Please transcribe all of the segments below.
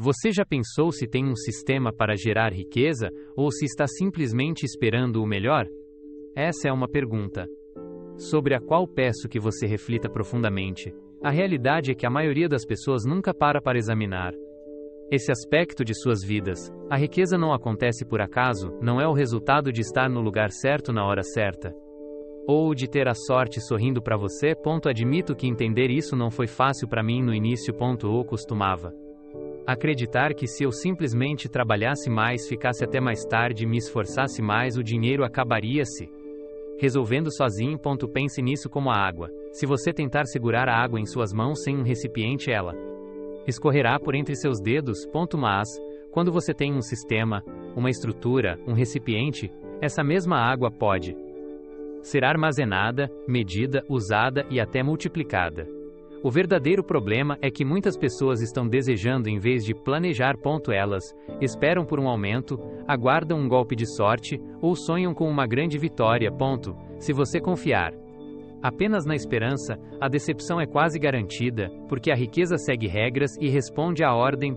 Você já pensou se tem um sistema para gerar riqueza ou se está simplesmente esperando o melhor? Essa é uma pergunta sobre a qual peço que você reflita profundamente. A realidade é que a maioria das pessoas nunca para examinar esse aspecto de suas vidas. A riqueza não acontece por acaso, não é o resultado de estar no lugar certo na hora certa, ou de ter a sorte sorrindo para você. Admito que entender isso não foi fácil para mim no início. Eu costumava acreditar que se eu simplesmente trabalhasse mais, ficasse até mais tarde e me esforçasse mais, o dinheiro acabaria se resolvendo sozinho. Pense nisso como a água. Se você tentar segurar a água em suas mãos sem um recipiente, ela escorrerá por entre seus dedos. Mas, quando você tem um sistema, uma estrutura, um recipiente, essa mesma água pode ser armazenada, medida, usada e até multiplicada. O verdadeiro problema é que muitas pessoas estão desejando em vez de planejar. Elas esperam por um aumento, aguardam um golpe de sorte ou sonham com uma grande vitória. Se você confiar apenas na esperança, a decepção é quase garantida, porque a riqueza segue regras e responde à ordem.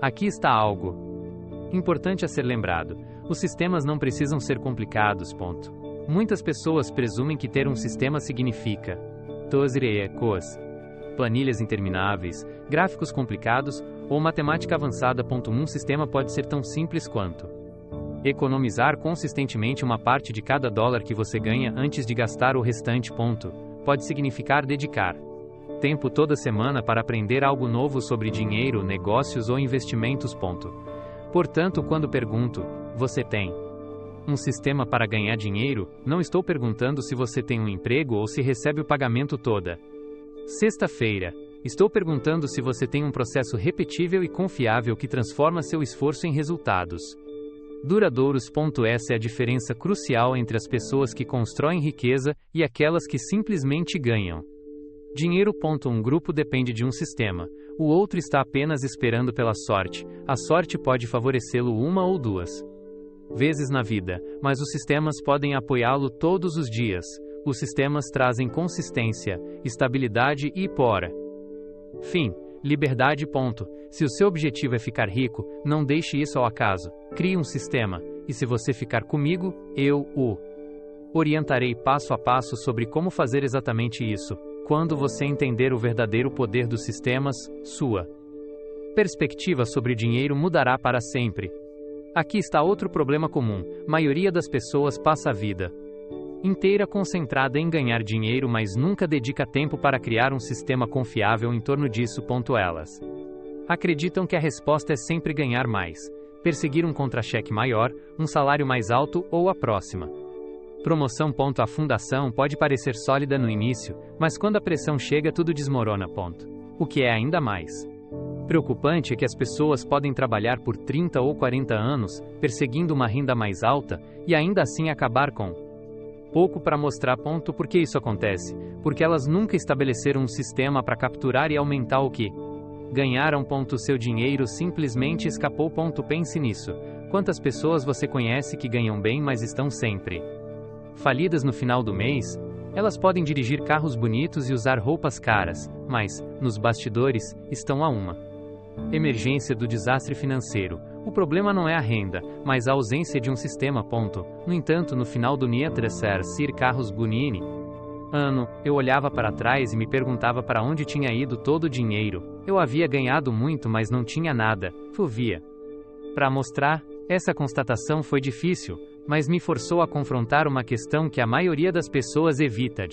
Aqui está algo importante a ser lembrado. Os sistemas não precisam ser complicados. Muitas pessoas presumem que ter um sistema significa planilhas intermináveis, gráficos complicados ou matemática avançada. Um sistema pode ser tão simples quanto economizar consistentemente uma parte de cada dólar que você ganha antes de gastar o restante. Pode significar dedicar tempo toda semana para aprender algo novo sobre dinheiro, negócios ou investimentos. Portanto, quando pergunto, você tem um sistema para ganhar dinheiro, não estou perguntando se você tem um emprego ou se recebe o pagamento toda sexta-feira. Estou perguntando se você tem um processo repetível e confiável que transforma seu esforço em resultados duradouros. Essa é a diferença crucial entre as pessoas que constroem riqueza e aquelas que simplesmente ganham dinheiro. Um grupo depende de um sistema, o outro está apenas esperando pela sorte. A sorte pode favorecê-lo uma ou duas vezes na vida, mas os sistemas podem apoiá-lo todos os dias. Os sistemas trazem consistência, estabilidade e, por fim, liberdade. Se o seu objetivo é ficar rico, não deixe isso ao acaso. Crie um sistema, e se você ficar comigo, eu o orientarei passo a passo sobre como fazer exatamente isso. Quando você entender o verdadeiro poder dos sistemas, sua perspectiva sobre dinheiro mudará para sempre. Aqui está outro problema comum. A maioria das pessoas passa a vida inteira concentrada em ganhar dinheiro, mas nunca dedica tempo para criar um sistema confiável em torno disso. Elas acreditam que a resposta é sempre ganhar mais, perseguir um contra-cheque maior, um salário mais alto ou a próxima promoção. A fundação pode parecer sólida no início, mas quando a pressão chega, tudo desmorona. O que é ainda mais preocupante é que as pessoas podem trabalhar por 30 ou 40 anos, perseguindo uma renda mais alta, e ainda assim acabar com pouco para mostrar. Por que isso acontece? Porque elas nunca estabeleceram um sistema para capturar e aumentar o que ganharam. Seu dinheiro simplesmente escapou. Pense nisso. Quantas pessoas você conhece que ganham bem, mas estão sempre falidas no final do mês? Elas podem dirigir carros bonitos e usar roupas caras, mas, nos bastidores, estão a uma emergência do desastre financeiro. O problema não é a renda, mas a ausência de um sistema. No entanto, no final do Nietresser Sir Carlos Bunini, eu olhava para trás e me perguntava para onde tinha ido todo o dinheiro. Eu havia ganhado muito, mas não tinha nada. Via para mostrar. Essa constatação foi difícil, mas me forçou a confrontar uma questão que a maioria das pessoas evita: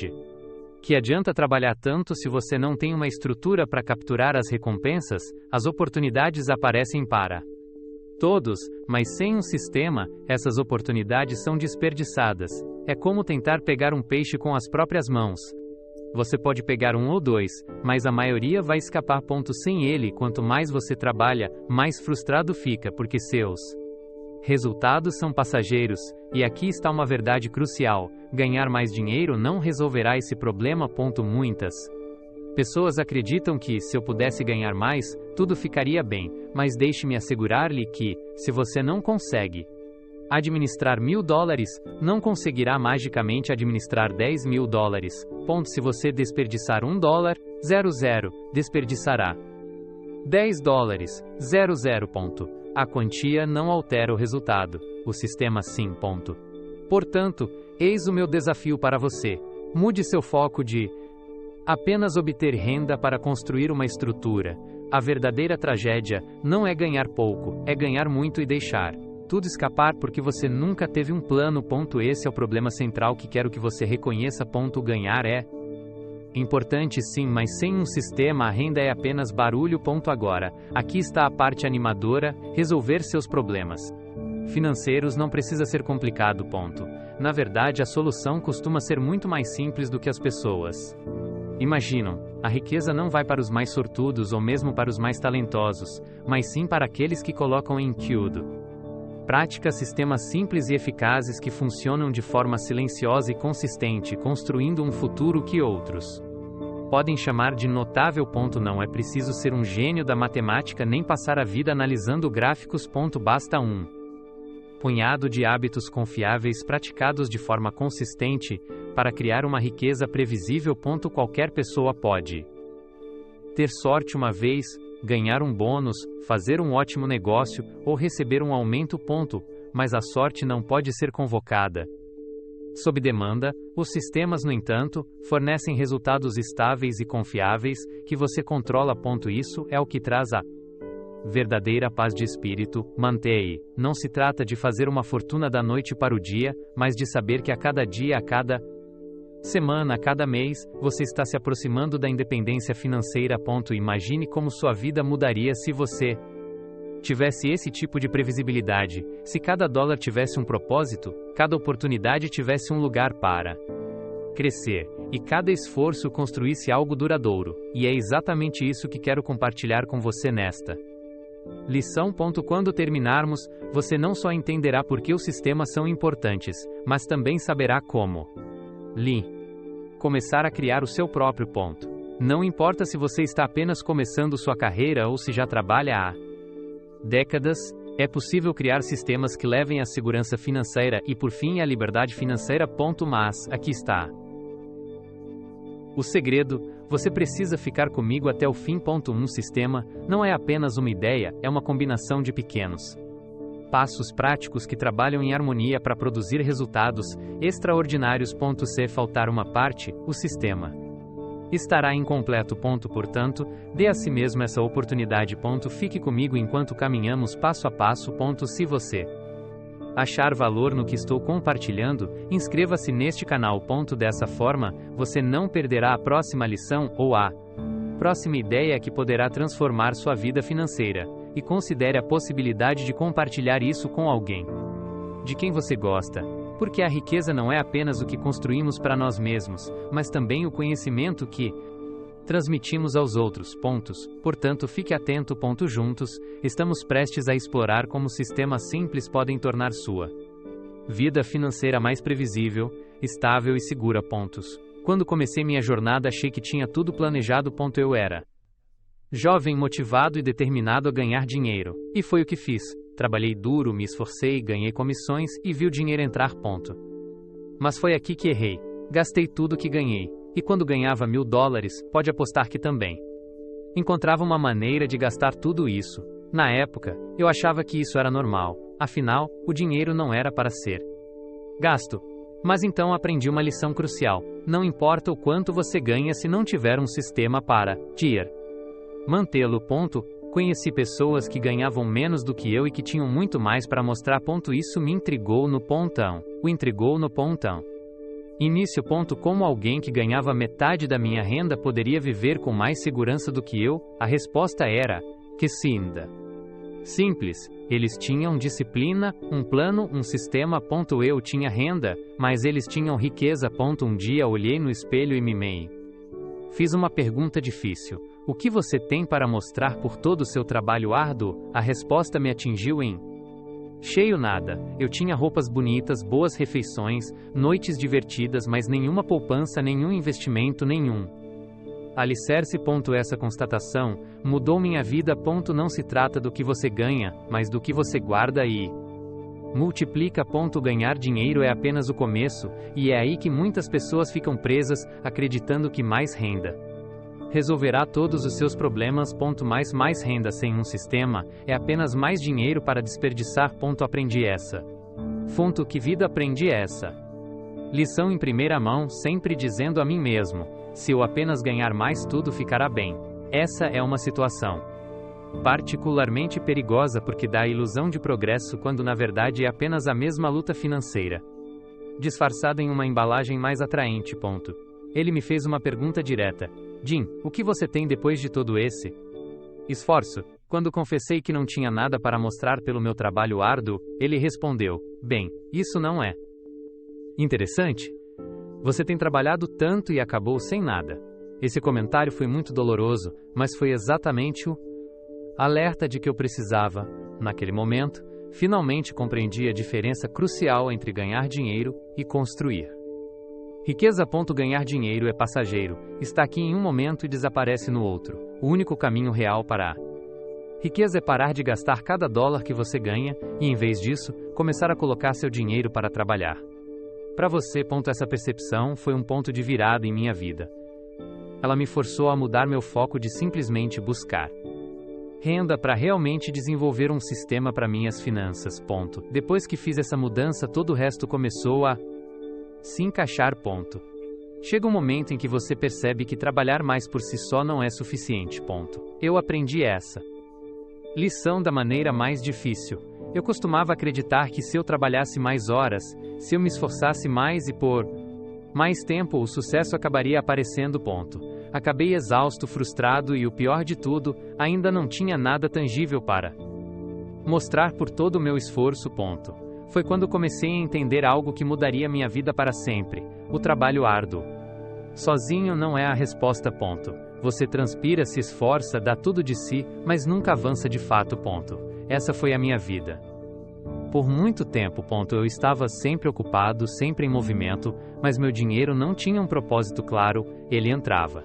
que adianta trabalhar tanto se você não tem uma estrutura para capturar as recompensas? As oportunidades aparecem para todos, mas sem um sistema, essas oportunidades são desperdiçadas. É como tentar pegar um peixe com as próprias mãos. Você pode pegar um ou dois, mas a maioria vai escapar. Sem ele, quanto mais você trabalha, mais frustrado fica, porque seus resultados são passageiros. E aqui está uma verdade crucial: ganhar mais dinheiro não resolverá esse problema. Muitas pessoas acreditam que, se eu pudesse ganhar mais, tudo ficaria bem, mas deixe-me assegurar-lhe que, se você não consegue administrar $1.000, não conseguirá magicamente administrar $10.000. Se você desperdiçar $1, desperdiçará $10, 00. A quantia não altera o resultado, o sistema sim. Portanto, eis o meu desafio para você. Mude seu foco de apenas obter renda para construir uma estrutura. A verdadeira tragédia não é ganhar pouco, é ganhar muito e deixar tudo escapar porque você nunca teve um plano. Esse é o problema central que quero que você reconheça. Ganhar é importante sim, mas sem um sistema a renda é apenas barulho. Agora, aqui está a parte animadora: resolver seus problemas financeiros não precisa ser complicado. Na verdade, a solução costuma ser muito mais simples do que as pessoas imaginam. A riqueza não vai para os mais sortudos ou mesmo para os mais talentosos, mas sim para aqueles que colocam em prática sistemas simples e eficazes que funcionam de forma silenciosa e consistente, construindo um futuro que outros podem chamar de notável. Não é preciso ser um gênio da matemática nem passar a vida analisando gráficos. Basta um punhado de hábitos confiáveis praticados de forma consistente para criar uma riqueza previsível. Qualquer pessoa pode ter sorte uma vez, ganhar um bônus, fazer um ótimo negócio ou receber um aumento. Mas a sorte não pode ser convocada sob demanda. Os sistemas, no entanto, fornecem resultados estáveis e confiáveis que você controla. Isso é o que traz a verdadeira paz de espírito. Mantém. Não se trata de fazer uma fortuna da noite para o dia, mas de saber que a cada dia, a cada semana, a cada mês, você está se aproximando da independência financeira. Imagine como sua vida mudaria se você tivesse esse tipo de previsibilidade, se cada dólar tivesse um propósito, cada oportunidade tivesse um lugar para crescer, e cada esforço construísse algo duradouro. E é exatamente isso que quero compartilhar com você nesta lição. Quando terminarmos, você não só entenderá por que os sistemas são importantes, mas também saberá como começar a criar o seu próprio. Não importa se você está apenas começando sua carreira ou se já trabalha há décadas, é possível criar sistemas que levem à segurança financeira e, por fim, à liberdade financeira. Mas, aqui está o segredo: você precisa ficar comigo até o fim. Um sistema não é apenas uma ideia, é uma combinação de pequenos passos práticos que trabalham em harmonia para produzir resultados extraordinários. Se faltar uma parte, o sistema estará incompleto. Portanto, dê a si mesmo essa oportunidade. Fique comigo enquanto caminhamos passo a passo. Se você achar valor no que estou compartilhando, inscreva-se neste canal. Dessa forma, você não perderá a próxima lição ou a próxima ideia que poderá transformar sua vida financeira. E considere a possibilidade de compartilhar isso com alguém de quem você gosta. Porque a riqueza não é apenas o que construímos para nós mesmos, mas também o conhecimento que transmitimos aos outros. Portanto, fique atento. Juntos, estamos prestes a explorar como sistemas simples podem tornar sua vida financeira mais previsível, estável e segura. Quando comecei minha jornada, achei que tinha tudo planejado. Eu era jovem, motivado e determinado a ganhar dinheiro. E foi o que fiz. Trabalhei duro, me esforcei, ganhei comissões e vi o dinheiro entrar. Mas foi aqui que errei. Gastei tudo que ganhei. E quando ganhava $1000, pode apostar que também encontrava uma maneira de gastar tudo isso. Na época, eu achava que isso era normal. Afinal, o dinheiro não era para ser gasto. Mas então aprendi uma lição crucial: não importa o quanto você ganha se não tiver um sistema para mantê-lo. Conheci pessoas que ganhavam menos do que eu e que tinham muito mais para mostrar. Isso me intrigou no pontão. Início. Como alguém que ganhava metade da minha renda poderia viver com mais segurança do que eu? A resposta era que simples. Eles tinham disciplina, um plano, um sistema. Eu tinha renda, mas eles tinham riqueza. Um dia olhei no espelho e me fiz uma pergunta difícil: o que você tem para mostrar por todo o seu trabalho árduo? A resposta me atingiu em cheio: nada. Eu tinha roupas bonitas, boas refeições, noites divertidas, mas nenhuma poupança, nenhum investimento, nenhum alicerce. Essa constatação mudou minha vida. Não se trata do que você ganha, mas do que você guarda e multiplica. Ganhar dinheiro é apenas o começo, e é aí que muitas pessoas ficam presas, acreditando que mais renda resolverá todos os seus problemas. Mais renda sem um sistema é apenas mais dinheiro para desperdiçar. Aprendi essa. Fonte que vida aprendi essa. Lição em primeira mão, sempre dizendo a mim mesmo: se eu apenas ganhar mais, tudo ficará bem. Essa é uma situação particularmente perigosa porque dá a ilusão de progresso quando na verdade é apenas a mesma luta financeira, disfarçada em uma embalagem mais atraente. Ele me fez uma pergunta direta: Jim, o que você tem depois de todo esse esforço? Quando confessei que não tinha nada para mostrar pelo meu trabalho árduo, ele respondeu: bem, isso não é interessante? Você tem trabalhado tanto e acabou sem nada. Esse comentário foi muito doloroso, mas foi exatamente o alerta de que eu precisava. Naquele momento, finalmente compreendi a diferença crucial entre ganhar dinheiro e construir riqueza. Ganhar dinheiro é passageiro, está aqui em um momento e desaparece no outro. O único caminho real para a riqueza é parar de gastar cada dólar que você ganha e, em vez disso, começar a colocar seu dinheiro para trabalhar para você. Essa percepção foi um ponto de virada em minha vida. Ela me forçou a mudar meu foco de simplesmente buscar renda para realmente desenvolver um sistema para minhas finanças. Depois que fiz essa mudança, todo o resto começou a se encaixar. Chega um momento em que você percebe que trabalhar mais por si só não é suficiente. Eu aprendi essa lição da maneira mais difícil. Eu costumava acreditar que se eu trabalhasse mais horas, se eu me esforçasse mais e por mais tempo, o sucesso acabaria aparecendo. Acabei exausto, frustrado e, o pior de tudo, ainda não tinha nada tangível para mostrar por todo o meu esforço. Foi quando comecei a entender algo que mudaria minha vida para sempre: o trabalho árduo sozinho não é a resposta. Você transpira, se esforça, dá tudo de si, mas nunca avança de fato. Essa foi a minha vida. Por muito tempo. Eu estava sempre ocupado, sempre em movimento, mas meu dinheiro não tinha um propósito claro. Ele entrava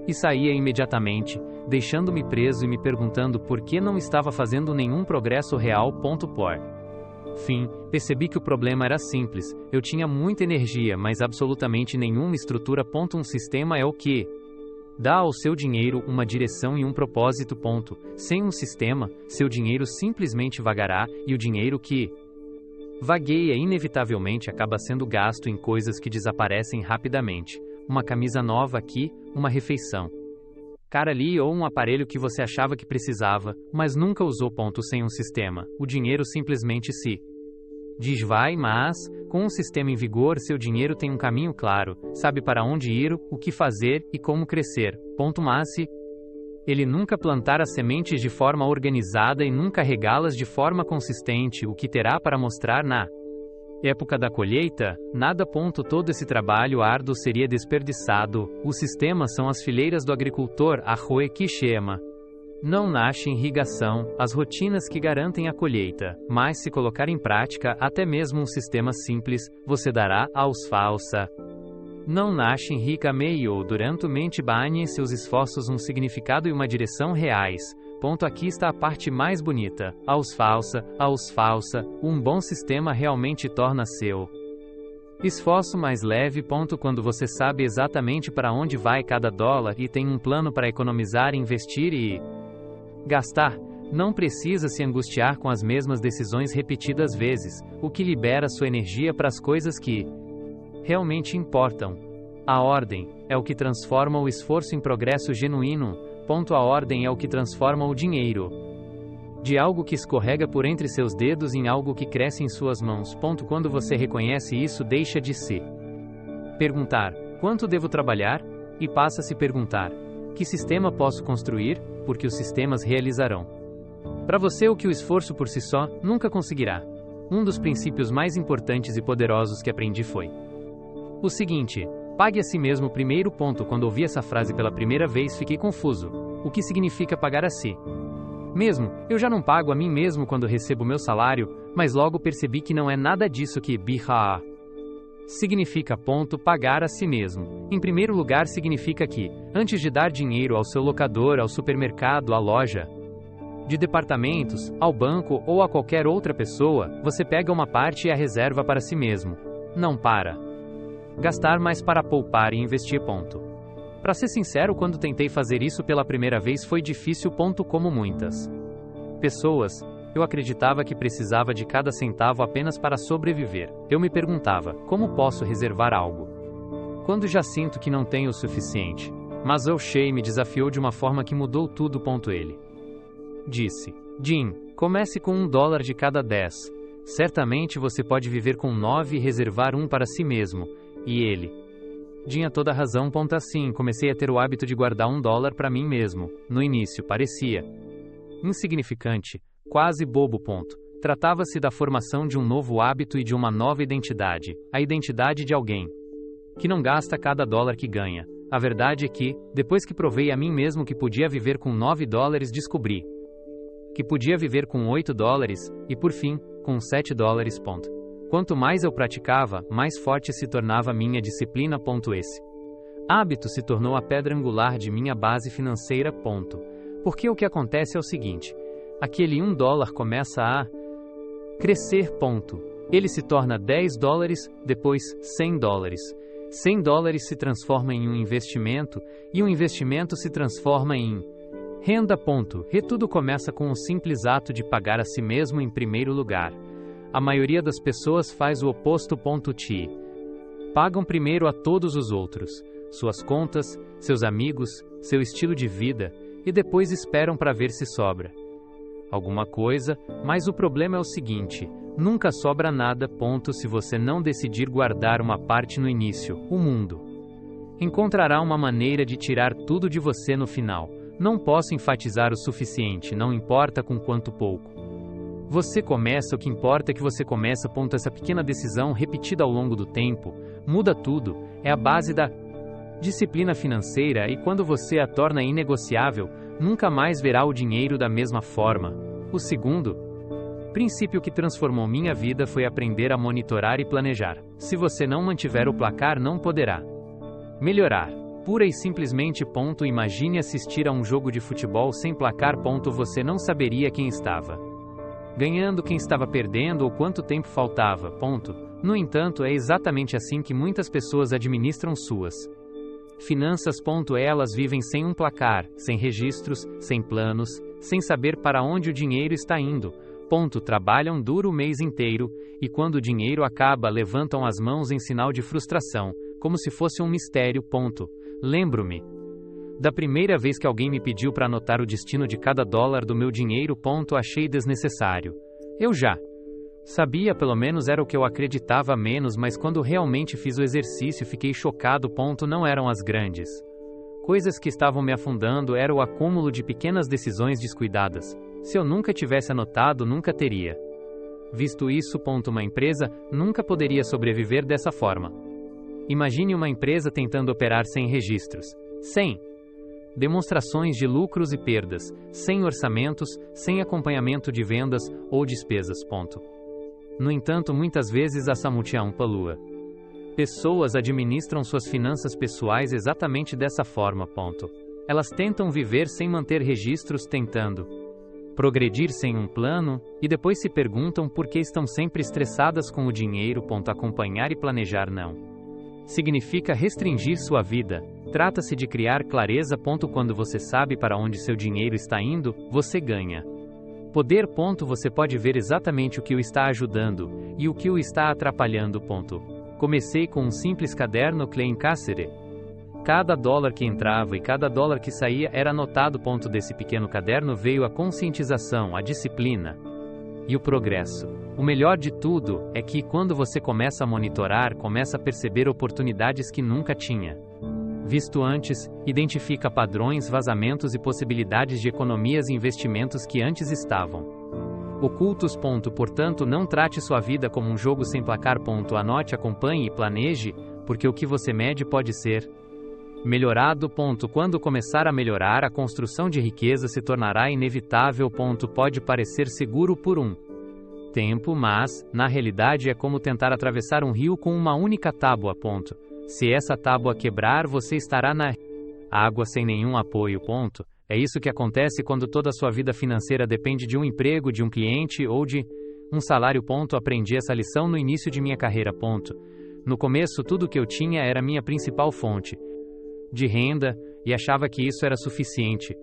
e saía imediatamente, deixando-me preso e me perguntando por que não estava fazendo nenhum progresso real. Por fim, percebi que o problema era simples: eu tinha muita energia, mas absolutamente nenhuma estrutura. Um sistema é o que dá ao seu dinheiro uma direção e um propósito. Sem um sistema, seu dinheiro simplesmente vagará, e o dinheiro que vagueia inevitavelmente acaba sendo gasto em coisas que desaparecem rapidamente. Uma camisa nova aqui, uma refeição cara ali ou um aparelho que você achava que precisava, mas nunca usou. Sem um sistema, o dinheiro simplesmente se desvai, mas, com um sistema em vigor, seu dinheiro tem um caminho claro, sabe para onde ir, o que fazer e como crescer. Mas se ele nunca plantar as sementes de forma organizada e nunca regá-las de forma consistente, o que terá para mostrar na época da colheita? Nada. Todo esse trabalho árduo seria desperdiçado. Os sistemas são as fileiras do agricultor, arroe que chama. Não nasce irrigação, as rotinas que garantem a colheita, mas se colocar em prática até mesmo um sistema simples, você dará aos falsa. Não nasce rica meio durante mente banhe seus esforços um significado e uma direção reais. Aqui está a parte mais bonita. Aos falsa, um bom sistema realmente torna seu esforço mais leve. Quando você sabe exatamente para onde vai cada dólar e tem um plano para economizar, investir e gastar, não precisa se angustiar com as mesmas decisões repetidas vezes, o que libera sua energia para as coisas que realmente importam. A ordem é o que transforma o esforço em progresso genuíno. A ordem é o que transforma o dinheiro de algo que escorrega por entre seus dedos em algo que cresce em suas mãos. Quando você reconhece isso, deixa de se perguntar: quanto devo trabalhar? E passa a se perguntar: que sistema posso construir? Porque os sistemas realizarão para você o que o esforço por si só nunca conseguirá. Um dos princípios mais importantes e poderosos que aprendi foi o seguinte: pague a si mesmo primeiro. Quando ouvi essa frase pela primeira vez, fiquei confuso. O que significa pagar a si mesmo? Eu já não pago a mim mesmo quando recebo meu salário, mas logo percebi que não é nada disso que biha significa. Pagar a si mesmo. Em primeiro lugar, significa que, antes de dar dinheiro ao seu locador, ao supermercado, à loja de departamentos, ao banco ou a qualquer outra pessoa, você pega uma parte e a reserva para si mesmo. Não para gastar, mas para poupar e investir. Para ser sincero, quando tentei fazer isso pela primeira vez foi difícil. Como muitas pessoas, eu acreditava que precisava de cada centavo apenas para sobreviver. Eu me perguntava, como posso reservar algo quando já sinto que não tenho o suficiente? Mas O'Shea me desafiou de uma forma que mudou tudo. Ele disse: Jim, comece com $1 de cada 10. Certamente você pode viver com 9 e reservar 1 para si mesmo. E ele tinha toda a razão. Assim, comecei a ter o hábito de guardar $1 para mim mesmo. No início, parecia insignificante, quase bobo. Tratava-se da formação de um novo hábito e de uma nova identidade, a identidade de alguém que não gasta cada dólar que ganha. A verdade é que, depois que provei a mim mesmo que podia viver com $9, descobri que podia viver com $8 e, por fim, com $7. Quanto mais eu praticava, mais forte se tornava minha disciplina. Esse hábito se tornou a pedra angular de minha base financeira. Porque o que acontece é o seguinte: aquele $1 começa a crescer. Ele se torna $10, depois $100. $100 se transforma em um investimento, e o investimento se transforma em renda. E tudo começa com o simples ato de pagar a si mesmo em primeiro lugar. A maioria das pessoas faz o oposto. Pagam primeiro a todos os outros, suas contas, seus amigos, seu estilo de vida, e depois esperam para ver se sobra alguma coisa, mas o problema é o seguinte: nunca sobra nada. Se você não decidir guardar uma parte no início, o mundo encontrará uma maneira de tirar tudo de você no final. Não posso enfatizar o suficiente, não importa com quanto pouco você começa, o que importa é que você começa. Essa pequena decisão repetida ao longo do tempo muda tudo, é a base da disciplina financeira, e quando você a torna inegociável, nunca mais verá o dinheiro da mesma forma. O segundo princípio que transformou minha vida foi aprender a monitorar e planejar. Se você não mantiver o placar, não poderá melhorar. Pura e simplesmente. Imagine assistir a um jogo de futebol sem placar. Você não saberia quem estava ganhando, quem estava perdendo ou quanto tempo faltava. No entanto, é exatamente assim que muitas pessoas administram suas finanças. Elas vivem sem um placar, sem registros, sem planos, sem saber para onde o dinheiro está indo. Trabalham duro o mês inteiro, e quando o dinheiro acaba, levantam as mãos em sinal de frustração, como se fosse um mistério. Lembro-me da primeira vez que alguém me pediu para anotar o destino de cada dólar do meu dinheiro. Achei desnecessário. Eu já sabia, pelo menos era o que eu acreditava menos, mas quando realmente fiz o exercício fiquei chocado. Não eram as grandes coisas que estavam me afundando, era o acúmulo de pequenas decisões descuidadas. Se eu nunca tivesse anotado, nunca teria visto isso. Uma empresa nunca poderia sobreviver dessa forma. Imagine uma empresa tentando operar sem registros, sem demonstrações de lucros e perdas, sem orçamentos, sem acompanhamento de vendas ou despesas. No entanto, muitas vezes a Samutiam Palua pessoas administram suas finanças pessoais exatamente dessa forma. Elas tentam viver sem manter registros, tentando progredir sem um plano, e depois se perguntam por que estão sempre estressadas com o dinheiro. Acompanhar e planejar não significa restringir sua vida. Trata-se de criar clareza. Quando você sabe para onde seu dinheiro está indo, você ganha poder. Você pode ver exatamente o que o está ajudando e o que o está atrapalhando. Comecei com um simples caderno Klein Cassere. Cada dólar que entrava e cada dólar que saía era anotado. Desse pequeno caderno veio a conscientização, a disciplina e o progresso. O melhor de tudo é que, quando você começa a monitorar, começa a perceber oportunidades que nunca tinha visto antes, identifica padrões, vazamentos e possibilidades de economias e investimentos que antes estavam ocultos. Portanto, não trate sua vida como um jogo sem placar. Anote, acompanhe e planeje, porque o que você mede pode ser melhorado. Quando começar a melhorar, a construção de riqueza se tornará inevitável. Pode parecer seguro por um tempo, mas, na realidade, é como tentar atravessar um rio com uma única tábua. Se essa tábua quebrar, você estará na água sem nenhum apoio. É isso que acontece quando toda a sua vida financeira depende de um emprego, de um cliente ou de um salário. Aprendi essa lição no início de minha carreira. No começo, tudo que eu tinha era minha principal fonte de renda, e achava que isso era suficiente.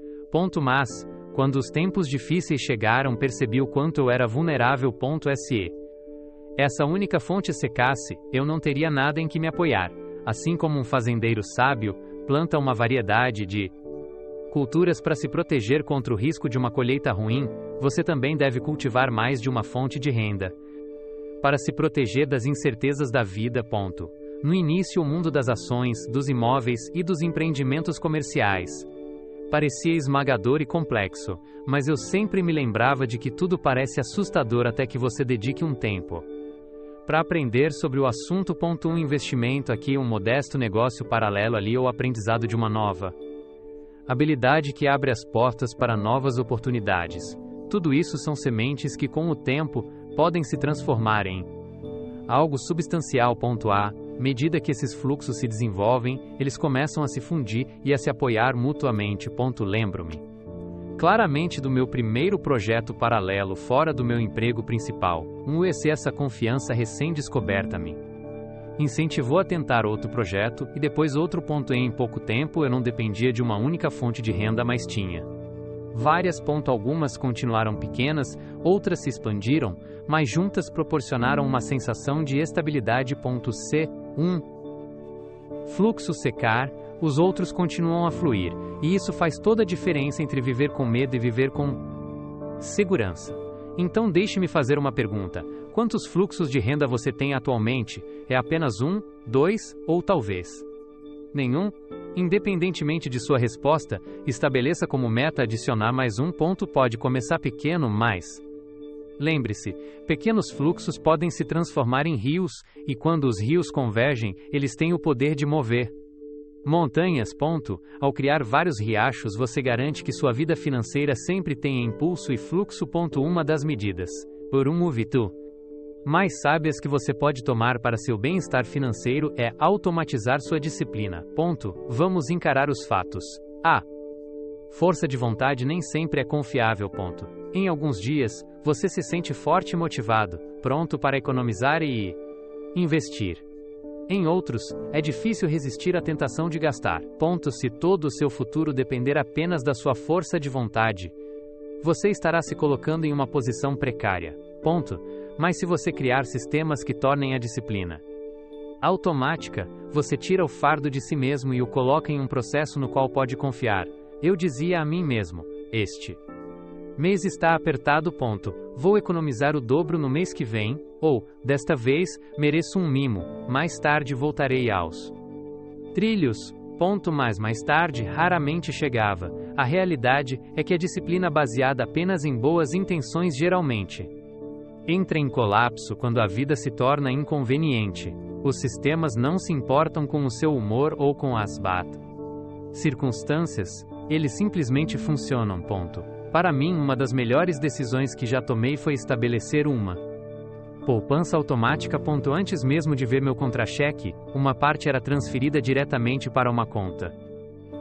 Mas, quando os tempos difíceis chegaram, percebi o quanto eu era vulnerável. Se essa única fonte secasse, eu não teria nada em que me apoiar. Assim como um fazendeiro sábio planta uma variedade de culturas para se proteger contra o risco de uma colheita ruim, você também deve cultivar mais de uma fonte de renda para se proteger das incertezas da vida. No início, o mundo das ações, dos imóveis e dos empreendimentos comerciais parecia esmagador e complexo, mas eu sempre me lembrava de que tudo parece assustador até que você dedique um tempo para aprender sobre o assunto. Um investimento aqui, um modesto negócio paralelo ali, ou aprendizado de uma nova habilidade que abre as portas para novas oportunidades. Tudo isso são sementes que, com o tempo, podem se transformar em algo substancial. À medida que esses fluxos se desenvolvem, eles começam a se fundir e a se apoiar mutuamente. Lembro-me claramente do meu primeiro projeto paralelo fora do meu emprego principal. Essa confiança recém-descoberta me incentivou a tentar outro projeto e depois outro. Em pouco tempo eu não dependia de uma única fonte de renda, mas tinha várias. Algumas continuaram pequenas, outras se expandiram, mas juntas proporcionaram uma sensação de estabilidade. Se um fluxo secar, os outros continuam a fluir, e isso faz toda a diferença entre viver com medo e viver com segurança. Então deixe-me fazer uma pergunta: quantos fluxos de renda você tem atualmente? É apenas 1, 2 ou talvez nenhum? Independentemente de sua resposta, estabeleça como meta adicionar mais um. Pode começar pequeno, mas lembre-se, pequenos fluxos podem se transformar em rios, e quando os rios convergem, eles têm o poder de mover montanhas. Ao criar vários riachos, você garante que sua vida financeira sempre tenha impulso e fluxo. Uma das medidas por mais sábias que você pode tomar para seu bem-estar financeiro é automatizar sua disciplina. Vamos encarar os fatos. A força de vontade nem sempre é confiável. Em alguns dias, você se sente forte e motivado, pronto para economizar e investir. Em outros, é difícil resistir à tentação de gastar. Se todo o seu futuro depender apenas da sua força de vontade, você estará se colocando em uma posição precária. Mas se você criar sistemas que tornem a disciplina automática, você tira o fardo de si mesmo e o coloca em um processo no qual pode confiar. Eu dizia a mim mesmo: este mês está apertado. Vou economizar o dobro no mês que vem, ou, desta vez, mereço um mimo, mais tarde voltarei aos trilhos. Mas mais tarde raramente chegava. A realidade é que a disciplina baseada apenas em boas intenções geralmente entra em colapso quando a vida se torna inconveniente. Os sistemas não se importam com o seu humor ou com as circunstâncias, eles simplesmente funcionam. Para mim, uma das melhores decisões que já tomei foi estabelecer uma poupança automática. Antes mesmo de ver meu contra-cheque, uma parte era transferida diretamente para uma conta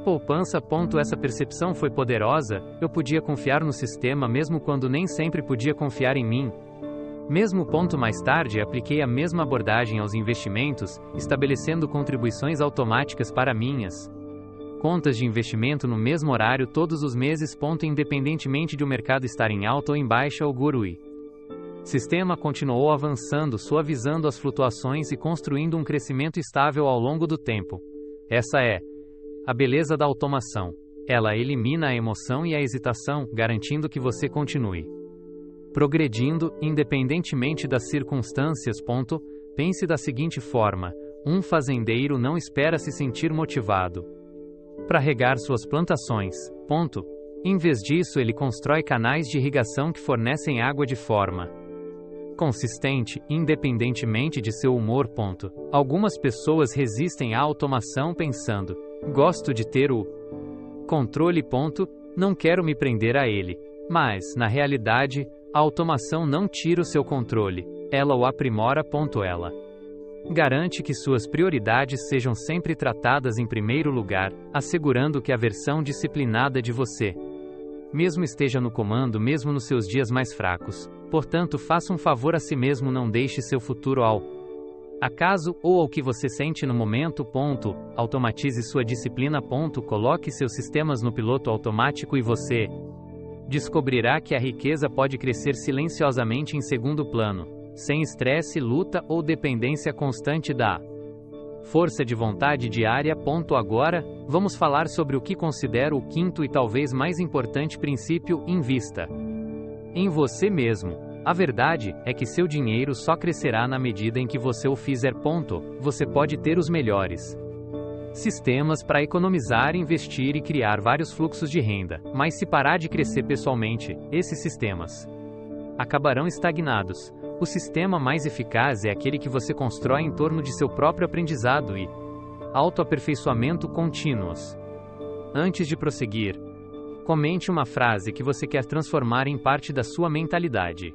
poupança. Essa percepção foi poderosa. Eu podia confiar no sistema mesmo quando nem sempre podia confiar em mim mesmo. Mais tarde, apliquei a mesma abordagem aos investimentos, estabelecendo contribuições automáticas para minhas contas de investimento no mesmo horário todos os meses. Independentemente de o mercado estar em alta ou em baixa, o sistema continuou avançando, suavizando as flutuações e construindo um crescimento estável ao longo do tempo. Essa é a beleza da automação. Ela elimina a emoção e a hesitação, garantindo que você continue progredindo, independentemente das circunstâncias. Pense da seguinte forma: um fazendeiro não espera se sentir motivado para regar suas plantações. Em vez disso, ele constrói canais de irrigação que fornecem água de forma consistente, independentemente de seu humor. Algumas pessoas resistem à automação pensando: gosto de ter o controle. Não quero me prender a ele. Mas, na realidade, a automação não tira o seu controle, ela o aprimora. Ela garante que suas prioridades sejam sempre tratadas em primeiro lugar, assegurando que a versão disciplinada de você mesmo esteja no comando mesmo nos seus dias mais fracos. Portanto, faça um favor a si mesmo: não deixe seu futuro ao acaso ou ao que você sente no momento. Automatize sua disciplina. Coloque seus sistemas no piloto automático e você descobrirá que a riqueza pode crescer silenciosamente em segundo plano, sem estresse, luta ou dependência constante da força de vontade diária. Agora, vamos falar sobre o que considero o quinto e talvez mais importante princípio: invista em você mesmo. A verdade é que seu dinheiro só crescerá na medida em que você o fizer. Você pode ter os melhores sistemas para economizar, investir e criar vários fluxos de renda, mas se parar de crescer pessoalmente, esses sistemas acabarão estagnados. O sistema mais eficaz é aquele que você constrói em torno de seu próprio aprendizado e autoaperfeiçoamento contínuos. Antes de prosseguir, comente uma frase que você quer transformar em parte da sua mentalidade.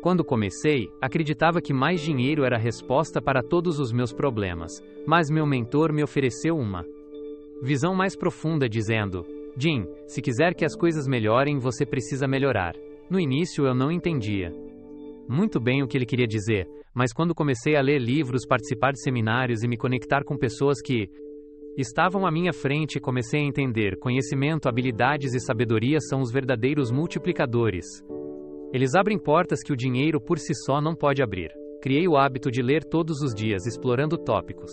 Quando comecei, acreditava que mais dinheiro era a resposta para todos os meus problemas, mas meu mentor me ofereceu uma visão mais profunda dizendo: Jim, se quiser que as coisas melhorem, você precisa melhorar. No início eu não entendia muito bem o que ele queria dizer, mas quando comecei a ler livros, participar de seminários e me conectar com pessoas que estavam à minha frente, comecei a entender: conhecimento, habilidades e sabedoria são os verdadeiros multiplicadores. Eles abrem portas que o dinheiro por si só não pode abrir. Criei o hábito de ler todos os dias, explorando tópicos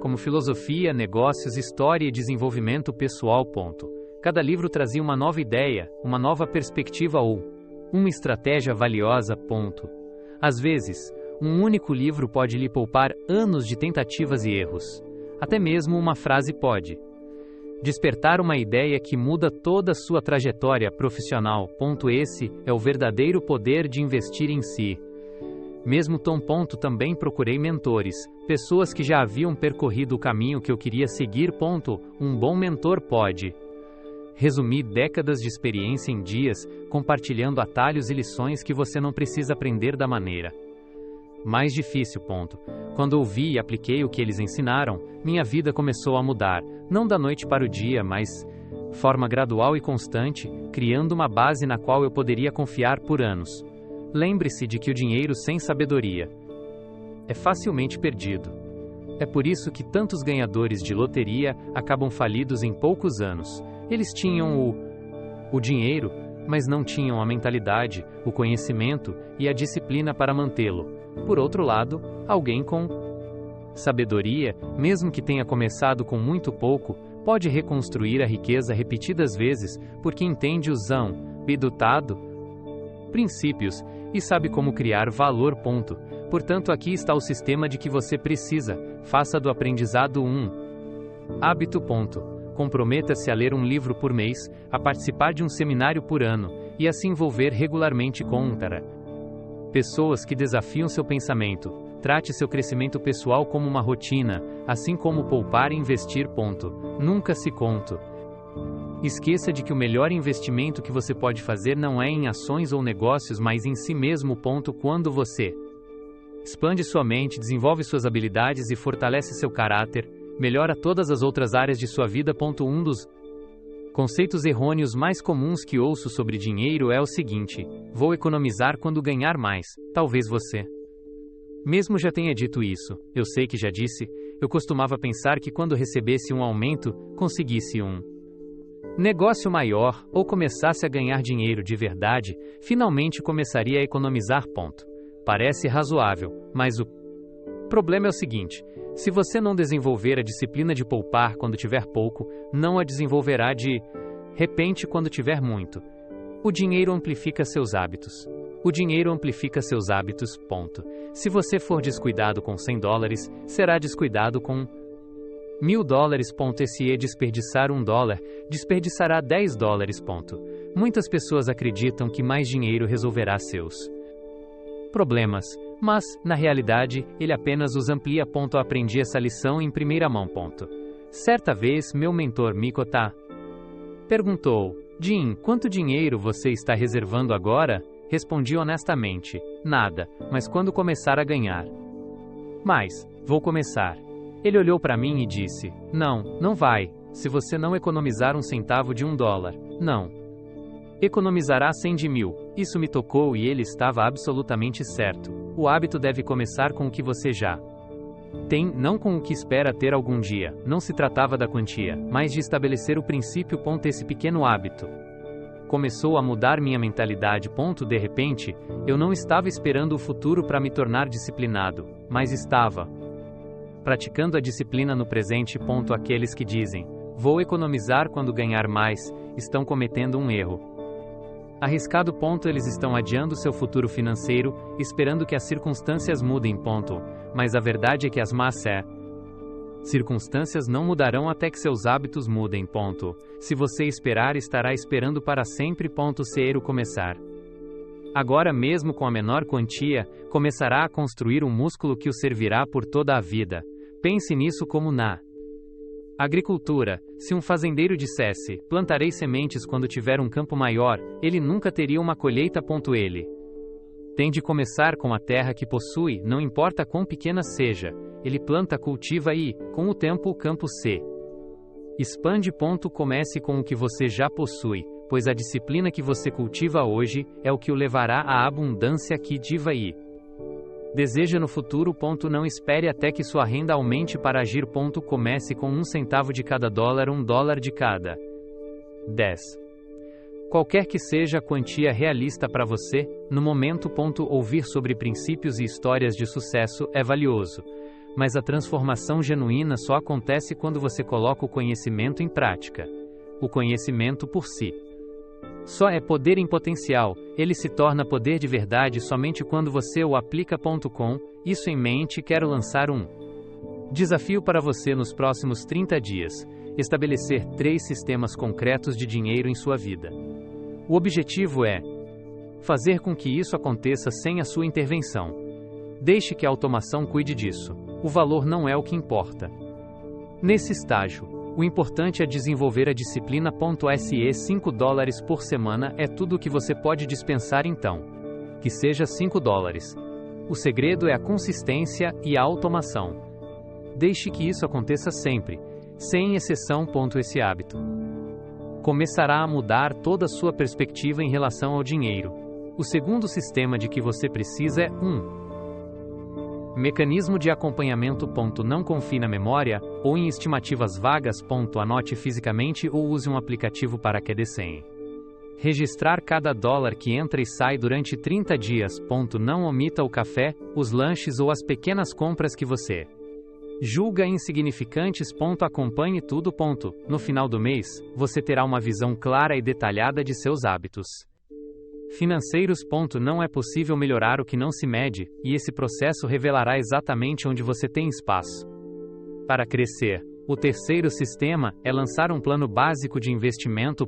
como filosofia, negócios, história e desenvolvimento pessoal. Cada livro trazia uma nova ideia, uma nova perspectiva ou uma estratégia valiosa. Às vezes, um único livro pode lhe poupar anos de tentativas e erros. Até mesmo uma frase pode despertar uma ideia que muda toda a sua trajetória profissional. Esse é o verdadeiro poder de investir em si mesmo. Também procurei mentores, pessoas que já haviam percorrido o caminho que eu queria seguir. Um bom mentor pode resumir décadas de experiência em dias, compartilhando atalhos e lições que você não precisa aprender da maneira mais difícil. Quando ouvi e apliquei o que eles ensinaram, minha vida começou a mudar, não da noite para o dia, mas forma gradual e constante, criando uma base na qual eu poderia confiar por anos. Lembre-se de que o dinheiro sem sabedoria é facilmente perdido. É por isso que tantos ganhadores de loteria acabam falidos em poucos anos. Eles tinham o dinheiro, mas não tinham a mentalidade, o conhecimento e a disciplina para mantê-lo. Por outro lado, alguém com sabedoria, mesmo que tenha começado com muito pouco, pode reconstruir a riqueza repetidas vezes, porque entende os princípios e sabe como criar valor. Portanto, aqui está o sistema de que você precisa. Faça do aprendizado um hábito. Comprometa-se a ler um livro por mês, a participar de um seminário por ano e a se envolver regularmente com pessoas que desafiam seu pensamento. Trate seu crescimento pessoal como uma rotina, assim como poupar e investir. Nunca se conto. Esqueça de que o melhor investimento que você pode fazer não é em ações ou negócios, mas em si mesmo. Quando você expande sua mente, desenvolve suas habilidades e fortalece seu caráter, melhora todas as outras áreas de sua vida. Um dos conceitos errôneos mais comuns que ouço sobre dinheiro é o seguinte: vou economizar quando ganhar mais. Talvez você mesmo já tenha dito isso. Eu sei que já disse. Eu costumava pensar que quando recebesse um aumento, conseguisse um negócio maior ou começasse a ganhar dinheiro de verdade, finalmente começaria a economizar. Parece razoável, mas o problema é o seguinte: se você não desenvolver a disciplina de poupar quando tiver pouco, não a desenvolverá de repente quando tiver muito. O dinheiro amplifica seus hábitos. O dinheiro amplifica seus hábitos. Se você for descuidado com $100, será descuidado com $1.000. Se desperdiçar $1, desperdiçará $10. Muitas pessoas acreditam que mais dinheiro resolverá seus problemas, mas, na realidade, ele apenas os amplia. Aprendi essa lição em primeira mão. Certa vez, meu mentor Mikota perguntou: Jim, quanto dinheiro você está reservando agora? Respondi honestamente: nada, mas quando começar a ganhar. Mas, vou começar. Ele olhou para mim e disse: não vai. Se você não economizar um centavo de $1, não economizará 100 de 1000. Isso me tocou e ele estava absolutamente certo. O hábito deve começar com o que você já Tem, não com o que espera ter algum dia, não se tratava da quantia, mas de estabelecer o princípio. Esse pequeno hábito começou a mudar minha mentalidade. De repente, eu não estava esperando o futuro para me tornar disciplinado, mas estava praticando a disciplina no presente. Aqueles que dizem, vou economizar quando ganhar mais, estão cometendo um erro arriscado. Eles estão adiando seu futuro financeiro, esperando que as circunstâncias mudem. Mas a verdade é que as más circunstâncias não mudarão até que seus hábitos mudem. Se você esperar, estará esperando para sempre. Se erro começar agora, mesmo com a menor quantia, começará a construir um músculo que o servirá por toda a vida. Pense nisso como na agricultura. Se um fazendeiro dissesse, plantarei sementes quando tiver um campo maior, ele nunca teria uma colheita. Ele tem de começar com a terra que possui, não importa quão pequena seja. Ele planta, cultiva e, com o tempo, o campo se expande. Comece com o que você já possui, pois a disciplina que você cultiva hoje é o que o levará à abundância que diva e deseja no futuro. Não espere até que sua renda aumente para agir. Comece com 1 centavo de cada dólar, $1 de cada 10. Qualquer que seja a quantia realista para você, no momento. Ouvir sobre princípios e histórias de sucesso é valioso, mas a transformação genuína só acontece quando você coloca o conhecimento em prática. O conhecimento por si só é poder em potencial, ele se torna poder de verdade somente quando você o aplica. Com isso em mente, quero lançar um desafio para você nos próximos 30 dias: estabelecer 3 sistemas concretos de dinheiro em sua vida. O objetivo é fazer com que isso aconteça sem a sua intervenção. Deixe que a automação cuide disso. O valor não é o que importa. Nesse estágio, o importante é desenvolver a disciplina. $5 por semana é tudo o que você pode dispensar, então que seja $5. O segredo é a consistência e a automação. Deixe que isso aconteça sempre, sem exceção. Esse hábito começará a mudar toda a sua perspectiva em relação ao dinheiro. O segundo sistema de que você precisa é mecanismo de acompanhamento. Não confie na memória ou em estimativas vagas. Anote fisicamente ou use um aplicativo para que desenhe. Registrar cada dólar que entra e sai durante 30 dias. Não omita o café, os lanches ou as pequenas compras que você julga insignificantes. Acompanhe tudo. No final do mês, você terá uma visão clara e detalhada de seus hábitos financeiros. Não é possível melhorar o que não se mede, e esse processo revelará exatamente onde você tem espaço para crescer. O terceiro sistema é lançar um plano básico de investimento.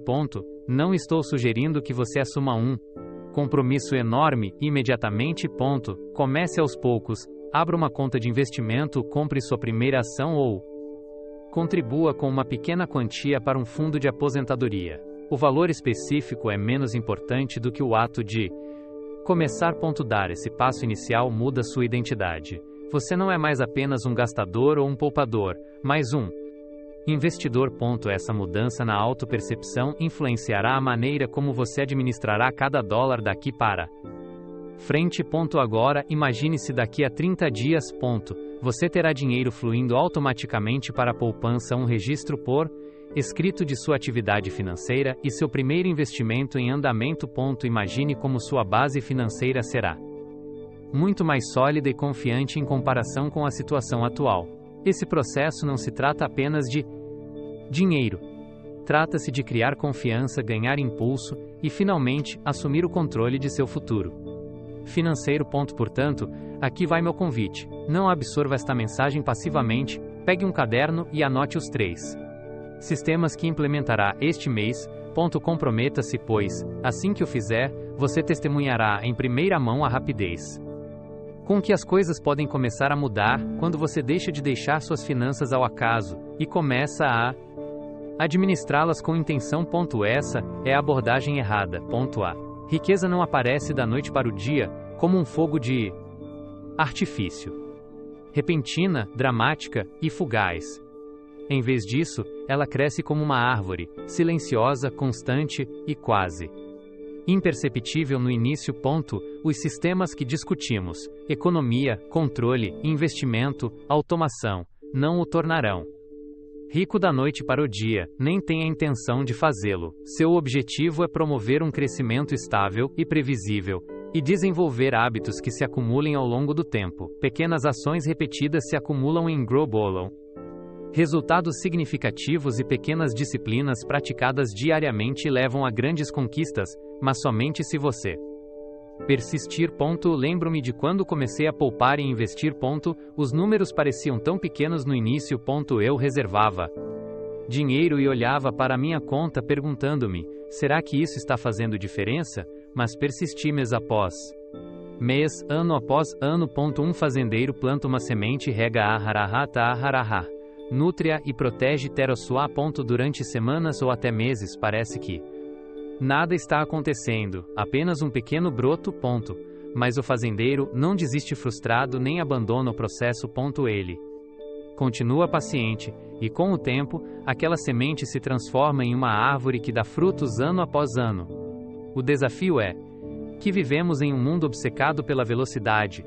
Não estou sugerindo que você assuma um compromisso enorme imediatamente. Comece aos poucos, abra uma conta de investimento, compre sua primeira ação ou contribua com uma pequena quantia para um fundo de aposentadoria. O valor específico é menos importante do que o ato de começar. Dar esse passo inicial muda sua identidade. Você não é mais apenas um gastador ou um poupador, mas um investidor. Essa mudança na autopercepção influenciará a maneira como você administrará cada dólar daqui para frente. Agora, imagine-se daqui a 30 dias. Você terá dinheiro fluindo automaticamente para a poupança, um registro por escrito de sua atividade financeira e seu primeiro investimento em andamento. Imagine como sua base financeira será muito mais sólida e confiante em comparação com a situação atual. Esse processo não se trata apenas de dinheiro. Trata-se de criar confiança, ganhar impulso e, finalmente, assumir o controle de seu futuro financeiro. Portanto, aqui vai meu convite. Não absorva esta mensagem passivamente, pegue um caderno e anote os 3 sistemas que implementará este mês. Comprometa-se, pois, assim que o fizer, você testemunhará em primeira mão a rapidez com que as coisas podem começar a mudar quando você deixa de deixar suas finanças ao acaso e começa a administrá-las com intenção. Essa é a abordagem errada. A riqueza não aparece da noite para o dia como um fogo de artifício, repentina, dramática e fugaz. Em vez disso, ela cresce como uma árvore, silenciosa, constante e quase imperceptível no início. Os sistemas que discutimos, economia, controle, investimento, automação, não o tornarão rico da noite para o dia, nem tem a intenção de fazê-lo. Seu objetivo é promover um crescimento estável e previsível, e desenvolver hábitos que se acumulem ao longo do tempo. Pequenas ações repetidas se acumulam em Grow. Resultados significativos e pequenas disciplinas praticadas diariamente levam a grandes conquistas, mas somente se você persistir. Lembro-me de quando comecei a poupar e investir. Os números pareciam tão pequenos no início. Eu reservava dinheiro e olhava para minha conta perguntando-me, será que isso está fazendo diferença? Mas persisti mês após mês, ano após ano. Um fazendeiro planta uma semente, rega a nutre-a e protege sua. Durante semanas ou até meses parece que nada está acontecendo, apenas um pequeno broto. Mas o fazendeiro não desiste frustrado nem abandona o processo. Ele continua paciente, e com o tempo, aquela semente se transforma em uma árvore que dá frutos ano após ano. O desafio é que vivemos em um mundo obcecado pela velocidade.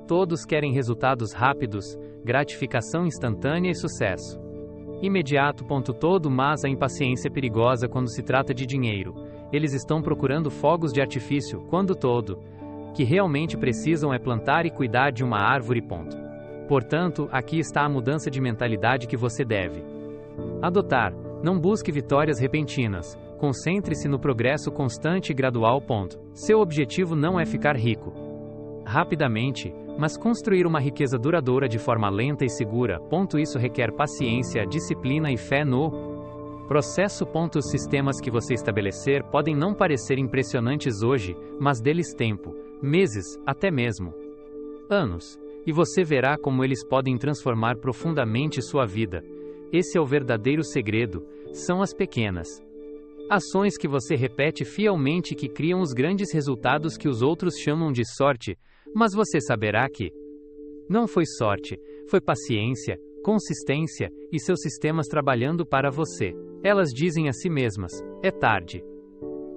Todos querem resultados rápidos, gratificação instantânea e sucesso imediato. Mas a impaciência é perigosa quando se trata de dinheiro. Eles estão procurando fogos de artifício, quando todo que realmente precisam é plantar e cuidar de uma árvore. Portanto, aqui está a mudança de mentalidade que você deve adotar. Não busque vitórias repentinas. Concentre-se no progresso constante e gradual. Seu objetivo não é ficar rico rapidamente, mas construir uma riqueza duradoura de forma lenta e segura. Isso requer paciência, disciplina e fé no processo. Os sistemas que você estabelecer podem não parecer impressionantes hoje, mas deles tempo, meses, até mesmo anos, e você verá como eles podem transformar profundamente sua vida. Esse é o verdadeiro segredo, são as pequenas ações que você repete fielmente que criam os grandes resultados que os outros chamam de sorte. Mas você saberá que não foi sorte, foi paciência, consistência e seus sistemas trabalhando para você. Elas dizem a si mesmas, é tarde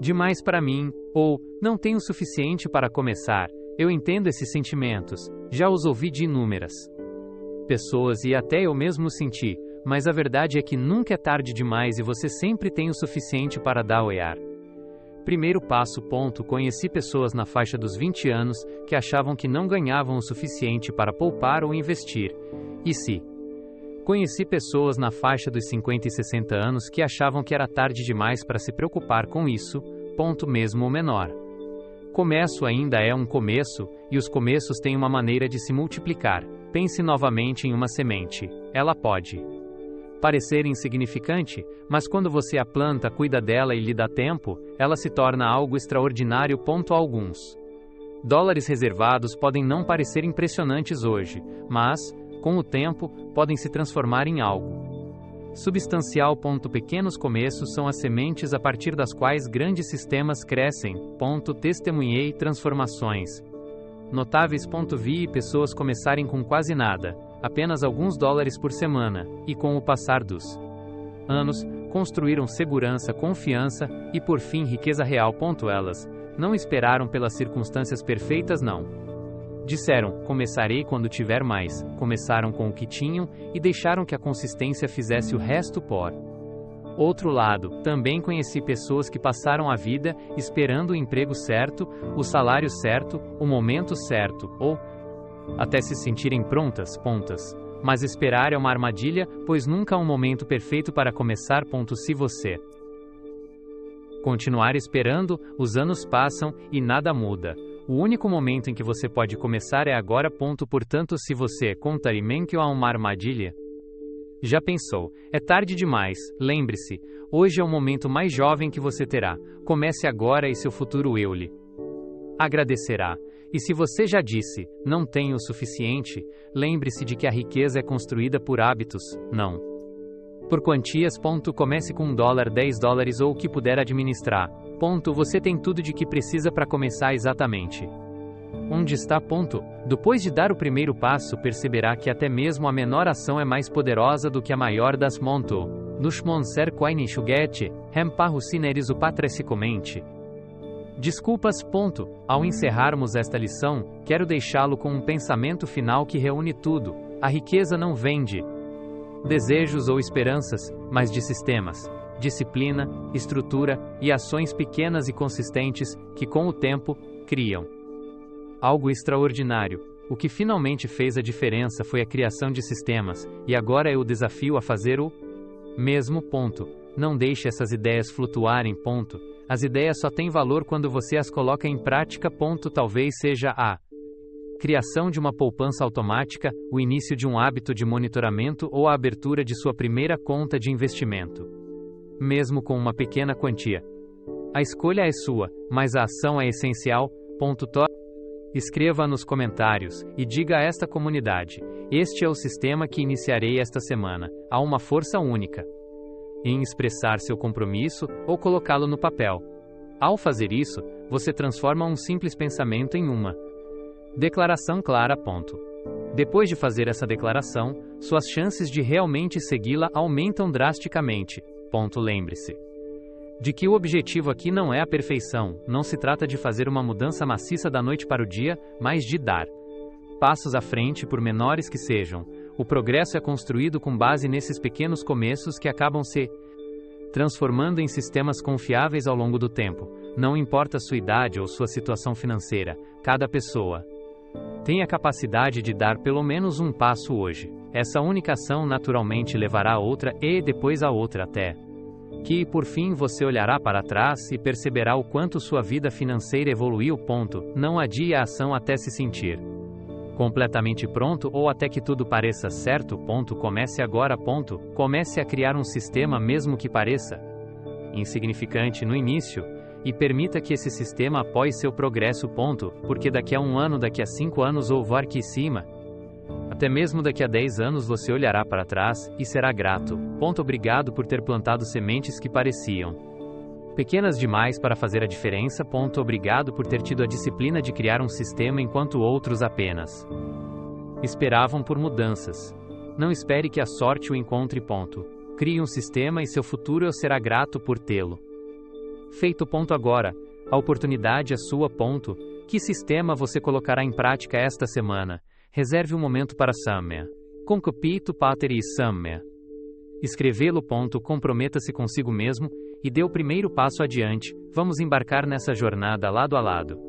demais para mim, ou não tenho o suficiente para começar. Eu entendo esses sentimentos, já os ouvi de inúmeras pessoas e até eu mesmo senti, mas a verdade é que nunca é tarde demais e você sempre tem o suficiente para dar o ar. Primeiro passo. Conheci pessoas na faixa dos 20 anos que achavam que não ganhavam o suficiente para poupar ou investir. E se conheci pessoas na faixa dos 50 e 60 anos que achavam que era tarde demais para se preocupar com isso. Mesmo o menor começo ainda é um começo, e os começos têm uma maneira de se multiplicar. Pense novamente em uma semente. Ela pode parecer insignificante, mas quando você a planta, cuida dela e lhe dá tempo, ela se torna algo extraordinário. Alguns dólares reservados podem não parecer impressionantes hoje, mas, com o tempo, podem se transformar em algo substancial. Pequenos começos são as sementes a partir das quais grandes sistemas crescem. Testemunhei transformações notáveis. Vi pessoas começarem com quase nada, apenas alguns dólares por semana, e com o passar dos anos, construíram segurança, confiança e por fim riqueza real. Elas não esperaram pelas circunstâncias perfeitas, não disseram, começarei quando tiver mais. Começaram com o que tinham e deixaram que a consistência fizesse o resto. Por outro lado, também conheci pessoas que passaram a vida esperando o emprego certo, o salário certo, o momento certo, ou até se sentirem prontas. Mas esperar é uma armadilha, pois nunca há um momento perfeito para começar. Se você continuar esperando, os anos passam e nada muda. O único momento em que você pode começar é agora. Portanto, se você que há uma armadilha, já pensou, é tarde demais. Lembre-se, hoje é o momento mais jovem que você terá. Comece agora e seu futuro eu lhe agradecerá. E se você já disse, não tenho o suficiente, lembre-se de que a riqueza é construída por hábitos, não por quantias. Comece com $1, $10 ou o que puder administrar. Você tem tudo de que precisa para começar exatamente onde está. Depois de dar o primeiro passo, perceberá que até mesmo a menor ação é mais poderosa do que a maior das. Nushmon ser quain enxuguete, remparu sineris o patrecicomente. Desculpas. Ao encerrarmos esta lição, quero deixá-lo com um pensamento final que reúne tudo. A riqueza não vem de desejos ou esperanças, mas de sistemas, disciplina, estrutura e ações pequenas e consistentes que, com o tempo, criam algo extraordinário. O que finalmente fez a diferença foi a criação de sistemas, e agora eu o desafio a fazer o mesmo. Não deixe essas ideias flutuarem. As ideias só têm valor quando você as coloca em prática. Talvez seja a criação de uma poupança automática, o início de um hábito de monitoramento ou a abertura de sua primeira conta de investimento. Mesmo com uma pequena quantia. A escolha é sua, mas a ação é essencial. Escreva nos comentários e diga a esta comunidade: este é o sistema que iniciarei esta semana. Há uma força única em expressar seu compromisso ou colocá-lo no papel. Ao fazer isso, você transforma um simples pensamento em uma declaração clara. Depois de fazer essa declaração, suas chances de realmente segui-la aumentam drasticamente. Lembre-se de que o objetivo aqui não é a perfeição, não se trata de fazer uma mudança maciça da noite para o dia, mas de dar passos à frente, por menores que sejam. O progresso é construído com base nesses pequenos começos que acabam se transformando em sistemas confiáveis ao longo do tempo. Não importa sua idade ou sua situação financeira, cada pessoa tem a capacidade de dar pelo menos um passo hoje. Essa única ação naturalmente levará a outra e depois a outra até que, por fim, você olhará para trás e perceberá o quanto sua vida financeira evoluiu. Não adie a ação até se sentir completamente pronto ou até que tudo pareça certo. Comece agora. Comece a criar um sistema, mesmo que pareça insignificante no início, e permita que esse sistema apoie seu progresso. Porque daqui a 1 ano, daqui a 5 anos ou aqui em cima, até mesmo daqui a 10 anos você olhará para trás e será grato. Obrigado por ter plantado sementes que pareciam pequenas demais para fazer a diferença. Obrigado por ter tido a disciplina de criar um sistema enquanto outros apenas esperavam por mudanças. Não espere que a sorte o encontre. Crie um sistema e seu futuro será grato por tê-lo feito. Agora, a oportunidade é sua. Que sistema você colocará em prática esta semana? Reserve um momento para Samya. Com Capito Pater e Samya. Escrevê-lo. Comprometa-se consigo mesmo e dê o primeiro passo adiante. Vamos embarcar nessa jornada lado a lado.